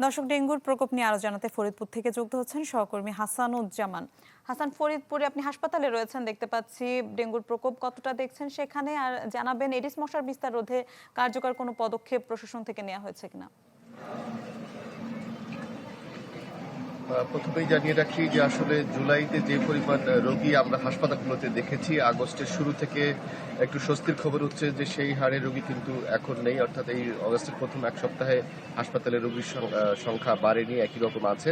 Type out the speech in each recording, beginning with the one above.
দর্শক, ডেঙ্গুর প্রকোপ নিয়ে আরো জানাতে ফরিদপুর থেকে যুক্ত হচ্ছেন সহকর্মী হাসানুজ্জামান। হাসান, ফরিদপুরে আপনি হাসপাতালে রয়েছেন দেখতে পাচ্ছি। ডেঙ্গুর প্রকোপ কতটা দেখছেন সেখানে, আর জানাবেন এডিস মশার বিস্তার রোধে কার্যকর কোনো পদক্ষেপ প্রশাসন থেকে নেওয়া হয়েছে কিনা। প্রথমেই জানিয়ে রাখি যে আসলে জুলাইতে যে পরিমাণ রোগী আমরা হাসপাতালগুলোতে দেখেছি, আগস্টের শুরু থেকে একটু স্বস্তির খবর হচ্ছে যে সেই হারে রোগী কিন্তু এখন নেই। অর্থাৎ এই অগস্টের প্রথম এক সপ্তাহে হাসপাতালে রোগীর সংখ্যা বাড়েনি, একই রকম আছে।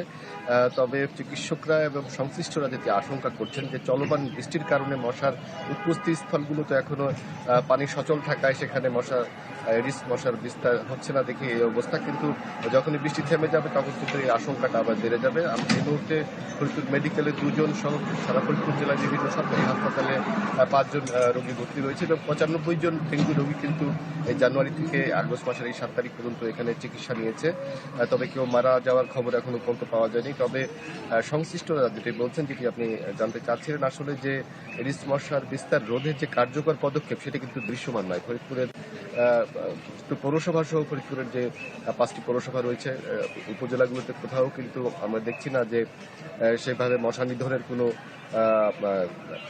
তবে চিকিৎসকরা এবং সংশ্লিষ্টরা যেটি আশঙ্কা করছেন যে চলমান বৃষ্টির কারণে মশার উৎপত্তি স্থলগুলোতে এখনো পানি সচল থাকায় সেখানে এডিস মশার বিস্তার হচ্ছে না দেখে এই অবস্থা। কিন্তু যখনই বৃষ্টি থেমে যাবে তখন কিন্তু এই আশঙ্কাটা আবার বেড়ে যাবে। এই মুহূর্তে ফরিদপুর মেডিকেলে 2 জন সহ সারা ফরিদপুর জেলার বিভিন্ন সরকারি হাসপাতালে 5 জন রোগী ভর্তি রয়েছে এবং 95 জন ডেঙ্গু রোগী কিন্তু এই জানুয়ারি থেকে আগস্ট মাসের এই 7 তারিখ পর্যন্ত এখানে চিকিৎসা নিয়েছে। তবে কেউ মারা যাওয়ার খবর এখনো পর্যন্ত পাওয়া যায়নি। তবে সংশ্লিষ্টরা যেটি বলছেন, যেটি আপনি জানতে চাচ্ছিলেন, আসলে যে এডিস মশার বিস্তার রোধের যে কার্যকর পদক্ষেপ সেটা কিন্তু দৃশ্যমান নয়। ফরিদপুরের পৌরসভা সহ ফরিদপুরের যে 5টি পৌরসভা রয়েছে, উপজেলাগুলোতে কোথাও কিন্তু আমরা দেখছি না যে সেভাবে মশা নিধনের কোনো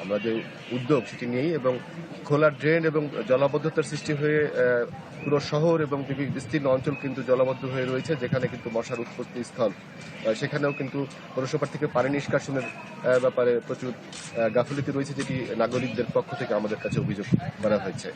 আমরা যে উদ্যোগ সেটি নেই। এবং খোলা ড্রেন এবং জলাবদ্ধতার সৃষ্টি হয়ে পুরো শহর এবং বিস্তীর্ণ অঞ্চল কিন্তু জলাবদ্ধ হয়ে রয়েছে, যেখানে কিন্তু মশার উৎপত্তি স্থল। সেখানেও কিন্তু পৌরসভা থেকে পানি নিষ্কাশনের ব্যাপারে প্রচুর গাফিলতি রয়েছে, যেটি নাগরিকদের পক্ষ থেকে আমাদের কাছে অভিযোগ করা হয়েছে।